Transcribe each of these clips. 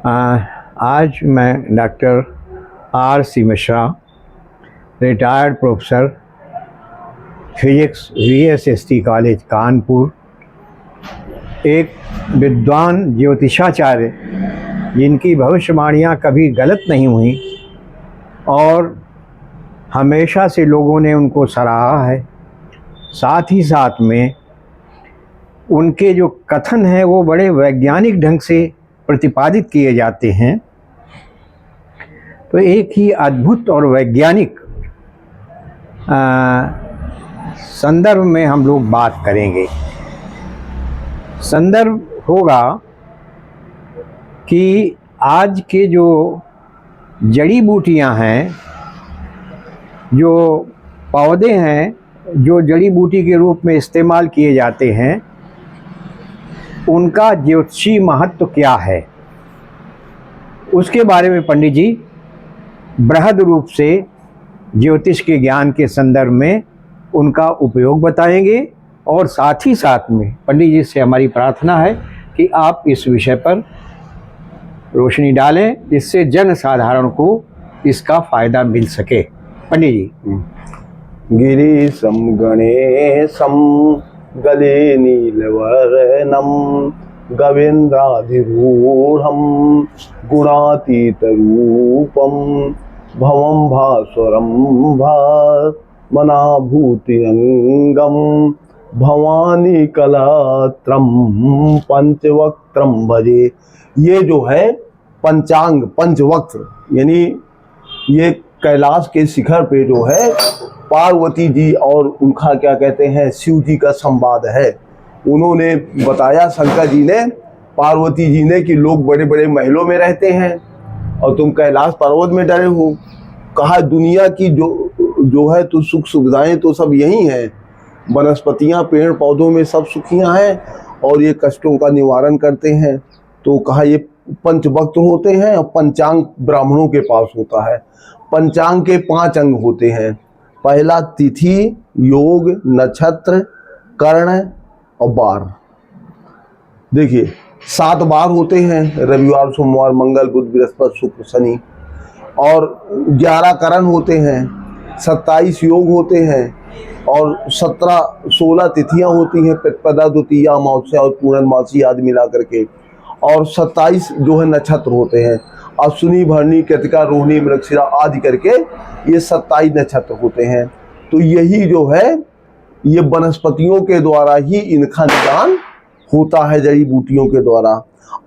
आज मैं doctor R.C. Mishra, retired professor physics VSST college Kanpur, एक विद्वान ज्योतिषाचार्य जिनकी भविष्यवाणियाँ कभी गलत नहीं हुई और हमेशा से लोगों ने उनको सराहा है। साथ ही साथ में उनके जो कथन हैं वो बड़े वैज्ञानिक ढंग से प्रतिपादित किए जाते हैं। तो एक ही अद्भुत और वैज्ञानिक संदर्भ में हम लोग बात करेंगे। संदर्भ होगा कि आज के जो जड़ी बूटियां हैं, जो पौधे हैं जो जड़ी बूटी के रूप में इस्तेमाल किए जाते हैं, उनका ज्योतिषी महत्व क्या है, उसके बारे में पंडित जी बृहद रूप से ज्योतिष के ज्ञान के संदर्भ में उनका उपयोग बताएंगे। और साथ ही साथ में पंडित जी से हमारी प्रार्थना है कि आप इस विषय पर रोशनी डालें, जिससे जन साधारण को इसका फायदा मिल सके। पंडित जी। गिरीशं गणेशं गले नीलवर्णं गवेन्द्राधिरूढं गुणातीतरूपं भवं भास्वरं भावनाभूतिअङ्गं भवानी कलात्रं पंचवक्त्रं भजे। ये जो है पंचांग पंचवक्त्र, यानी ये कैलाश के शिखर पे जो है पार्वती जी और उनका क्या कहते हैं शिव जी का संवाद है। उन्होंने बताया, शंकर जी ने पार्वती जी ने, कि लोग बड़े बड़े महलों में रहते हैं और तुम कैलाश पर्वत में डरे हो। कहा दुनिया की जो है तो सुख सुविधाएं तो सब यही हैं, वनस्पतियां पेड़ पौधों में सब सुखियां हैं और ये कष्टों का निवारण करते हैं। तो कहा ये पंचवक्त्र होते हैं और पंचांग ब्राह्मणों के पास होता है। पंचांग के 5 अंग होते हैं। पहला तिथि, योग, नक्षत्र, कर्ण और बार। देखिए 7 बार होते हैं, रविवार, सोमवार, मंगल, बुध, बृहस्पति, शुक्र, शनि। और 11 करण होते हैं, 27 योग होते हैं और 16 तिथियां होती हैं, प्रतिपदा, द्वितीया, अमावस्या और पूर्णमासी आदि मिला करके। और 27 जो है नक्षत्र होते हैं, अश्विनी, भरणी, कृतिका, रोहिणी, मृगशिरा आदि करके ये 27 नक्षत्र होते हैं। तो यही जो है ये वनस्पतियों के द्वारा ही इनका निदान होता है, जड़ी बूटियों के द्वारा।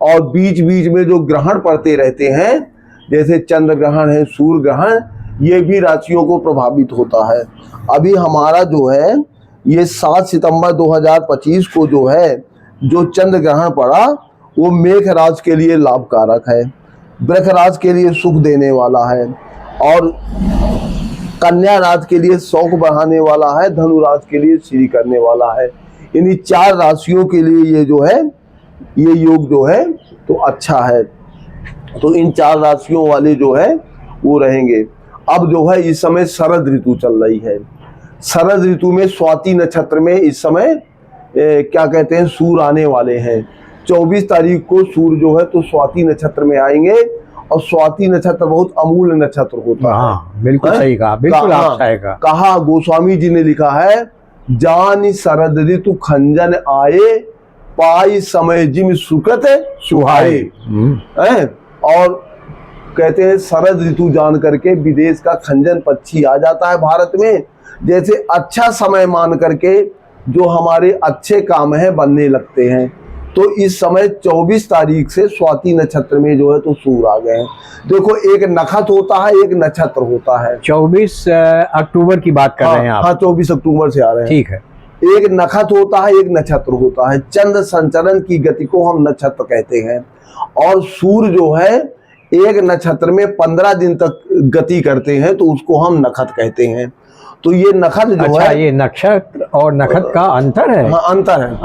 और बीच बीच में जो ग्रहण पड़ते रहते हैं, जैसे चंद्र ग्रहण है, सूर्य ग्रहण, ये भी राशियों को प्रभावित होता है। अभी हमारा जो है ये 7 सितंबर 2025 को जो है जो चंद्र ग्रहण पड़ा वो मेष राशि के लिए लाभकारक है, वृष राशि के लिए सुख देने वाला है और कन्या राशि के लिए शौक बढ़ाने वाला है, धनु राशि के लिए श्री करने वाला है। इन्हीं 4 राशियों के लिए ये जो है ये योग जो है तो अच्छा है। तो इन 4 राशियों वाले जो है वो रहेंगे। अब जो है इस समय शरद ऋतु चल रही है। शरद ऋतु में स्वाति नक्षत्र में इस समय क्या कहते हैं सूर्य आने वाले हैं। 24 तारीख को सूर्य जो है तो स्वाति नक्षत्र में आएंगे और स्वाति नक्षत्र बहुत अमूल्य नक्षत्र होता है। हाँ, बिल्कुल सही कहा, बिल्कुल आप सही कहा। कहा गोस्वामी जी ने लिखा है, जान शरद ऋतु खंजन आए, पाई समय जिम सुकृत सुहाए। और कहते हैं शरद ऋतु जान करके विदेश का खंजन पक्षी आ जाता है भारत में, जैसे अच्छा समय मान करके जो हमारे अच्छे काम है बनने लगते हैं। तो इस समय 24 तारीख से स्वाति नक्षत्र में जो है तो सूर्य आ गए हैं। देखो एक नक्षत्र होता है, एक नक्षत्र होता है। 24 अक्टूबर की बात कर रहे हैं आप? हाँ 24 अक्टूबर से आ रहे हैं। ठीक है। एक नक्षत्र होता है, एक नक्षत्र होता है। चंद्र संचरण की गति को हम नक्षत्र कहते हैं और सूर्य जो है एक नक्षत्र में 15 दिन तक गति करते हैं, तो उसको हम नक्षत्र कहते हैं। तो ये नक्षत्र जो अच्छा, है, ये नक्षत्र और नक्षत्र का अंतर है? हाँ अंतर है।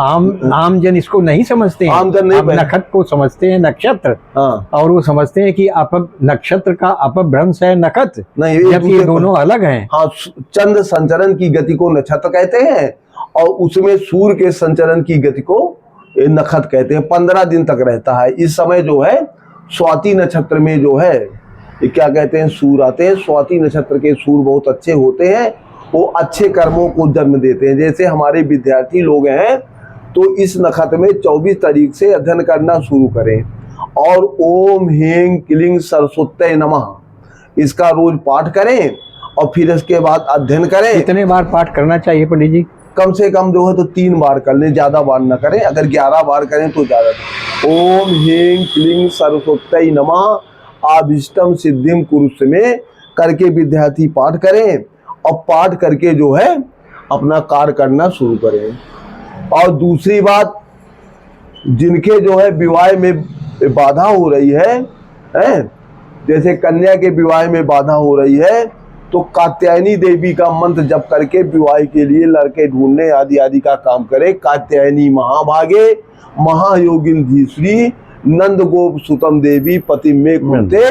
आम जन इसको नहीं समझते हैं। आम जन नहीं, नक्षत्र को समझते हैं नक्षत्र, हाँ, और वो समझते हैं कि नक्षत्र का अपभ्रंश है नक्षत्र, नहीं, जबकि ये दोनों अलग हैं। हाँ, चंद्र संचरण की गति को नक्षत्र कहते हैं और उसमें सूर्य के संचरण की गति को नक्षत्र कहते हैं। 15 दिन तक रहता है। इस समय जो है स्वाति नक्षत्र में जो है ये क्या कहते हैं, सूर आते हैं। स्वाति नक्षत्र के सूर बहुत अच्छे होते हैं, वो अच्छे कर्मों को जन्म देते हैं। जैसे हमारे विद्यार्थी लोग हैं तो इस नक्षत्र में 24 तारीख से अध्ययन करना शुरू करें और ओम ह्रीं क्लीं सरस्वत्यै नमः इसका रोज पाठ करें और फिर इसके बाद अध्ययन करें। कितने बार पाठ करना चाहिए पंडित जी? कम से कम जो है तो 3 बार कर लें, ज्यादा बार ना करें। अगर 11 बार करें तो ज्यादा। ओम ह्रीं क्लीं सरस्वत्यै नमः आभीष्टम सिद्धिम कुरुष्व में करके विद्यार्थी पाठ करें और पाठ करके जो है अपना कार्य करना शुरू करें। और दूसरी बात, जिनके जो है विवाह में बाधा हो रही है, जैसे कन्या के विवाह में बाधा हो रही है तो कात्यायनी देवी का मंत्र जप करके विवाह के लिए लड़के ढूंढने आदि आदि का काम करे। कात्यायनी महाभागे महायोगिन धीश्री नंद गोप सुतम देवी पति में कुते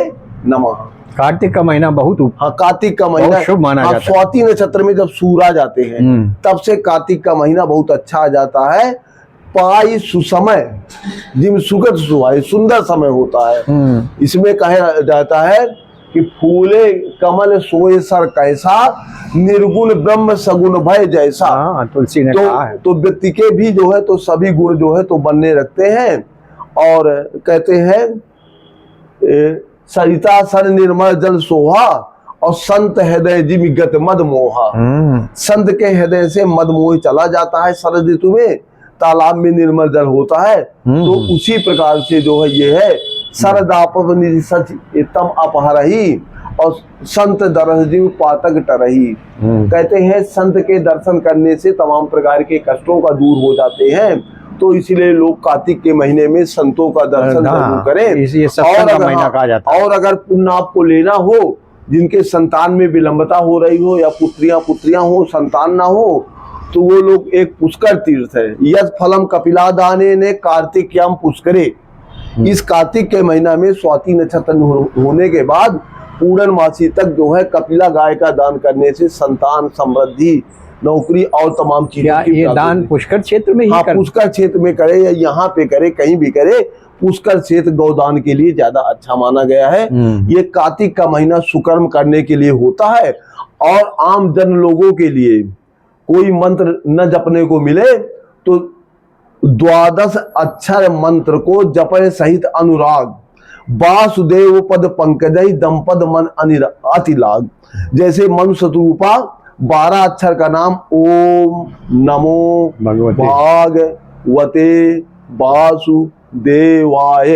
नमः। कार्तिक का महीना बहुत हाँ, कार्तिक का महीना शुभ माना जाता है। स्वाति नक्षत्र में जब सूर आ जाते हैं तब से कार्तिक का महीना बहुत अच्छा आ जाता है। पाई सुसमय जिम सुगत सुहाय सुंदर समय होता है। इसमें कहा जाता है कि फूले कमल सोए सर कैसा निर्गुण ब्रह्म सगुण भय जैसा। तुलसी ने कहा है। तो व्यक्ति के भी जो है तो सभी गुण जो है तो बनने रखते हैं। और कहते हैं सरिता सन निर्मल जल सोहा और संत हृदय जिम गत मद मोहा। संत के हृदय से मद मोह चला जाता है शरद ऋतु में, तालाब में निर्मल जल होता है। तो उसी प्रकार से जो है ये है शरदापवनि सच तम अपहरही और संत दरजीव पातक टरही। कहते हैं संत के दर्शन करने से तमाम प्रकार के कष्टों का दूर हो जाते हैं। तो इसलिए लोग कार्तिक के महीने में संतों का दर्शन जरूर करें। और अगर पुण्य आपको लेना हो, जिनके संतान में विलंबता हो रही हो या पुत्रियां हो, संतान ना हो, तो वो लोग एक पुष्कर तीर्थ है। यद फलम कपिला दाने ने कार्तिक्याम पुष्करे। इस कार्तिक के महीना में स्वाति नक्षत्र होने के बाद पूर्णमासी तक जो है कपिला गाय का दान करने से संतान, समृद्धि, नौकरी और तमाम चीजें। ये दान पुष्कर क्षेत्र में ही पुष्कर क्षेत्र में करे या यहाँ पे करे, कहीं भी करे, पुष्कर क्षेत्र गौदान के लिए ज्यादा अच्छा माना गया है। ये कार्तिक का महीना सुकर्म करने के लिए होता है। और आम जन लोगों के लिए कोई मंत्र न जपने को मिले तो 12 अक्षर मंत्र को जपे सहित अनुराग वासुदेव पद पंकजय दंपद मन अति लाग। जैसे मनुष्य रूपा 12 अक्षर का नाम ओम नमो भागवते वासुदेवाय,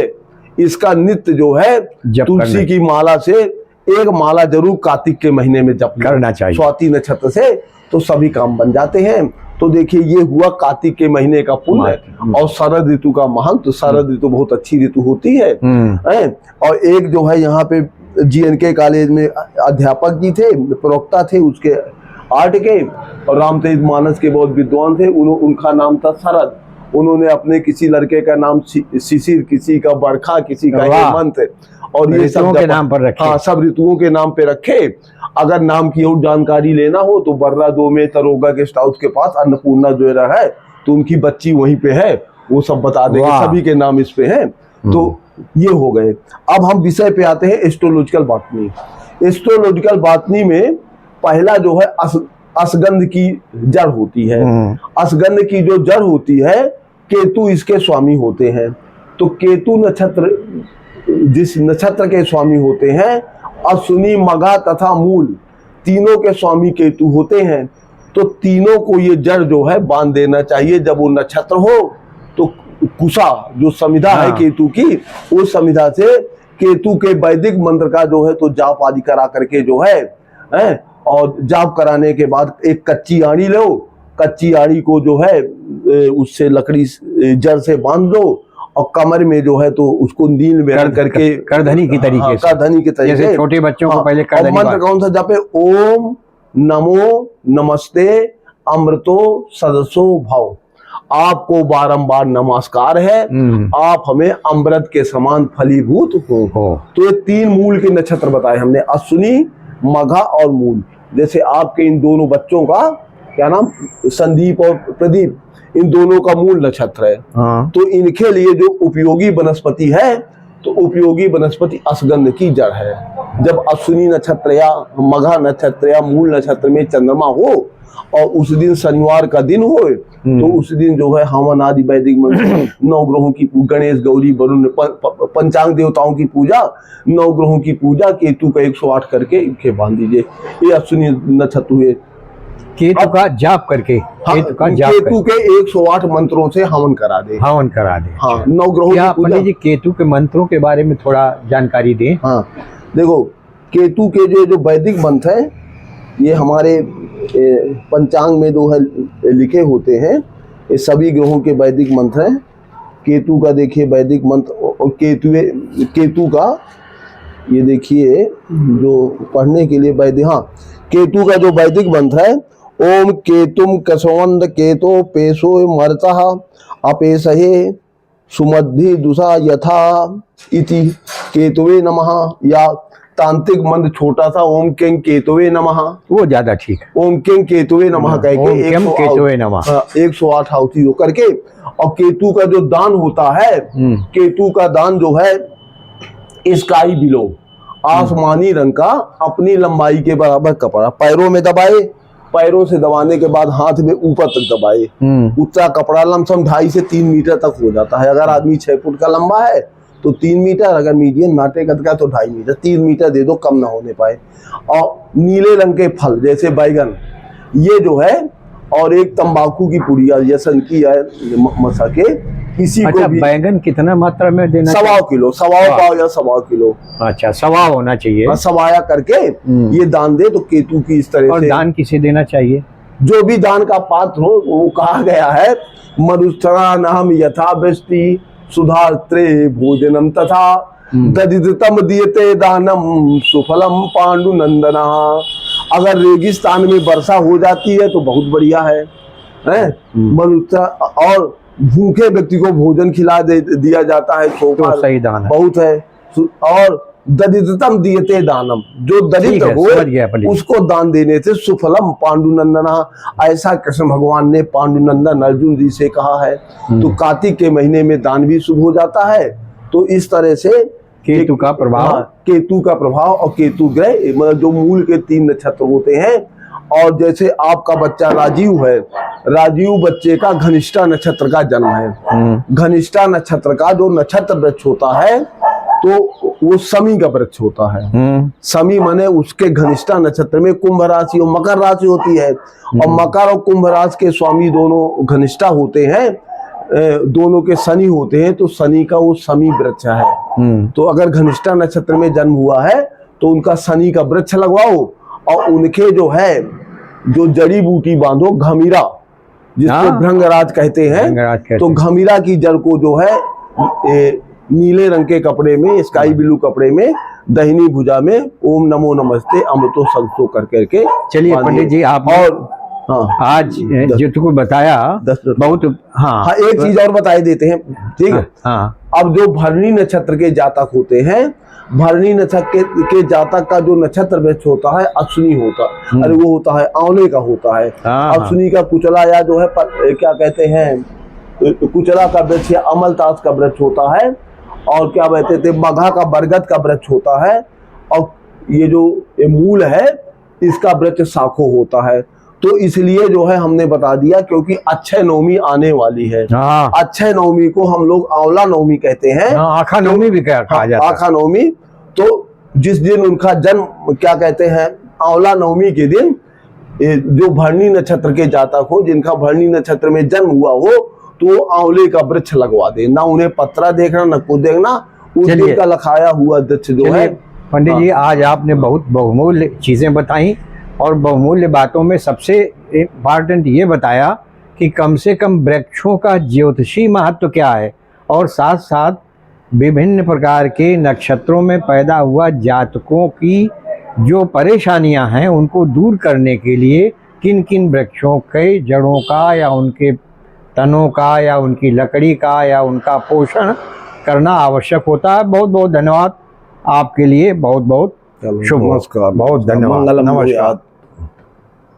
इसका नित्य जो है तुलसी की माला से एक माला जरूर कार्तिक के महीने में जप करना चाहिए स्वाति नक्षत्र से, तो सभी काम बन जाते हैं। तो देखिए ये हुआ कार्तिक के महीने का पुण्य और शरद ऋतु का महत्व। शरद ऋतु बहुत अच्छी ऋतु होती है। और एक जो है यहाँ पे GNK कॉलेज में अध्यापक जी थे, प्रवक्ता थे उसके आर्ट के, और रामतेज मानस के बहुत विद्वान थे। उनका नाम था शरद। उन्होंने अपने किसी लड़के का नाम शिशिर, किसी का बरखा, किसी का हेमंत, और ये सब के नाम पर रखे। हाँ, सब ऋतुओं के नाम पे रखे। अगर नाम की और जानकारी लेना हो तो बर्रा 2 में तरोगा गेस्ट हाउस के पास अन्नपूर्णा ज्वेलर है, तो उनकी बच्ची वहीं पे है, वो सब बता देंगे। सभी के नाम इस पे हैं। तो ये हो गए। अब हम विषय पे आते हैं एस्ट्रोलॉजिकल बॉटनी। एस्ट्रोलॉजिकल बॉटनी में पहला जो है असगंध की जड़ होती है। असगंध की जो जड़ होती है, केतु इसके स्वामी होते हैं। तो केतु नक्षत्र जिस नक्षत्र के स्वामी होते हैं, अश्विनी, मघा तथा मूल, तीनों के स्वामी केतु होते हैं। तो तीनों को ये जड़ जो है बांध देना चाहिए। जब वो नक्षत्र हो तो कुशा जो समिधा है केतु की, उस समिधा से केतु के वैदिक मंत्र का जो है तो जाप आदि करा करके जो है और जाप कराने के बाद एक कच्ची आड़ी लो। कच्ची आड़ी को जो है उससे लकड़ी जड़ से बांध दो और कमर में जो है तो उसको नील में रख करके करधनी की तरीके से, करधनी के तरीके से छोटे बच्चों को पहले करधनी। मंत्र कौन सा जपे? ओम नमो नमस्ते अमृतो सदसो भव। आपको बारंबार नमस्कार है, आप हमें अमृत के समान फलीभूत हो। तो ये 3 मूल के नक्षत्र बताए हमने, अश्विनी, मघा और मूल। जैसे आपके इन दोनों बच्चों का क्या नाम, संदीप और प्रदीप, इन दोनों का मूल नक्षत्र है। तो इनके लिए जो उपयोगी वनस्पति है तो उपयोगी वनस्पति असगंध की जड़ है। जब अश्विनी नक्षत्र या मघा नक्षत्र या मूल नक्षत्र में चंद्रमा हो और उस दिन शनिवार का दिन हो, तो उस दिन जो है हवन आदि वैदिक मंत्र, नौ ग्रहों की गणेश गौरी वरुण पंचांग देवताओं की पूजा, नौ ग्रहों की पूजा, केतु का 108 करके बांध दीजिए। ये अश्विनी नक्षत्र हुए। केतु का जाप करके, केतु का जाप केतु के 108 मंत्रों से हवन करा दे। हवन करा दे। हाँ, नौ ग्रहों की पूजा। पंडित जी केतु के मंत्रों के बारे में थोड़ा जानकारी दें। हाँ, देखो केतु के जो वैदिक मंत्र हैं, ये हमारे पंचांग में जो है लिखे होते हैं, ये सभी ग्रहों के वैदिक मंत्र हैं। केतु का देखिए वैदिक मंत्र, और केतु का ये देखिए जो पढ़ने के लिए वैदिक, हाँ, केतु का जो वैदिक मंत्र है, ओम केतुम कसवंद केतो पेशो मर्तः अपेशहे सुमद्धि दुषा यथा इति केतुवे नमः, या तांत्रिक मंत्र छोटा सा ओम कें केतुवे नमः, वो ज्यादा ठीक है। ओम कें केतुवे नमः कह के 108 आहुति हो करके। और केतु का जो दान होता है, केतु का दान जो है स्काई बिलो, आसमानी रंग का अपनी लंबाई के बराबर कपड़ा पैरों में दबाए, पैरों से दबाने के बाद हाथ में ऊपर तक दबाए, उतना कपड़ा लमसम 2.5 से 3 मीटर तक हो जाता है। अगर आदमी 6 फुट का लंबा है तो 3 मीटर, अगर मीडियम नाटे कद का तो 2.5 मीटर, 3 मीटर दे दो, कम ना होने पाए। और नीले रंग के फल जैसे बैगन, ये जो है, और एक तंबाकू की पुड़िया जैसन की है मसाके, किसी को भी बैगन कितना मात्रा में देना? 1.25 किलो, 1.25 पाव या 1.25 किलो। अच्छा, 1.25 होना चाहिए। सवाया करके ये दान दे तो केतु की इस तरह और से। दान किसे देना चाहिए? जो भी दान का पात्र हो, वो कहा गया है मरुस्थरा नाम यथा वृष्टि सुधार्त्रे भोजनम तथा ददितम दियते दानम सुफलम पांडु नंदना। अगर रेगिस्तान में वर्षा हो जाती है तो बहुत बढ़िया है, मरुस्थरा, और भूखे व्यक्ति को भोजन खिला दिया जाता है, तो सही दान है। बहुत है। और दरिद्रतम दियते दानम, जो दरिद्र हो उसको दान देने से सुफलम पांडुनंदना, ऐसा कृष्ण भगवान ने पांडुनंदन अर्जुन जी से कहा है। तो कार्तिक के महीने में दान भी शुभ हो जाता है। तो इस तरह से केतु का प्रभाव, केतु का प्रभाव, और केतु ग्रह मतलब जो मूल के 3 नक्षत्र होते हैं। और जैसे आपका बच्चा राजीव है, राजीव बच्चे का घनिष्ठा नक्षत्र का जन्म है। घनिष्ठा नक्षत्र का जो नक्षत्र वृक्ष होता है, तो वो शमी का वृक्ष होता है। शमी माने उसके घनिष्ठा नक्षत्र में कुंभ राशि और मकर राशि होती है, और मकर और कुंभ राशि के स्वामी दोनों घनिष्ठा होते हैं, दोनों के शनि होते हैं। तो शनि का वो शमी वृक्ष है। तो अगर घनिष्ठा नक्षत्र में जन्म हुआ है तो उनका शनि का वृक्ष लगवाओ, और उनके जो है जो जड़ी बूटी बांधो, घमीरा जिसको भृंगराज कहते हैं, तो घमीरा की जड़ को जो है नीले रंग के कपड़े में, स्काई ब्लू कपड़े में, दाहिनी भुजा में ओम नमो नमस्ते अमृतो संतो कर करके। चलिए पंडित जी, आप और आज जो तुमको बताया बहुत। हाँ, एक चीज और बताए देते हैं, ठीक है। अब जो भरणी नक्षत्र के जातक होते हैं, भरणी नक्षत्र के जातक का जो नक्षत्र वृक्ष होता है अश्विनी होता, अरे वो होता है आंवले का होता है। अश्विनी का कुचला या जो है क्या कहते हैं, कुचला का वृक्ष या अमलतास का वृक्ष होता है। और क्या कहते थे, मघा का बरगद का वृक्ष होता है। और ये जो मूल है इसका वृक्ष शाखो होता है। तो इसलिए जो है हमने बता दिया, क्योंकि अक्षय नवमी आने वाली है। अक्षय नवमी को हम लोग आंवला नवमी कहते हैं, आखा नवमी भी कहा जाता है। आखा नवमी, तो जिस दिन उनका जन्म क्या कहते हैं, आंवला नवमी के दिन जो भरणी नक्षत्र के जातक हो, जिनका भरणी नक्षत्र में जन्म हुआ हो, तो आंवले का वृक्ष लगवा दे। ना उन्हें पत्रा देखना, न कुछ देखना, उस दिन का लखाया हुआ वृक्ष जो है। पंडित जी, आज आपने बहुत बहुमूल्य चीजें बताई, और बहुमूल्य बातों में सबसे इम्पोर्टेंट ये बताया कि कम से कम वृक्षों का ज्योतिषी महत्व क्या है, और साथ साथ विभिन्न प्रकार के नक्षत्रों में पैदा हुआ जातकों की जो परेशानियां हैं उनको दूर करने के लिए किन किन वृक्षों के जड़ों का या उनके तनों का या उनकी लकड़ी का या उनका पोषण करना आवश्यक होता है। बहुत बहुत धन्यवाद आपके लिए, बहुत बहुत शुभ, बहुत धन्यवाद, नमस्कार।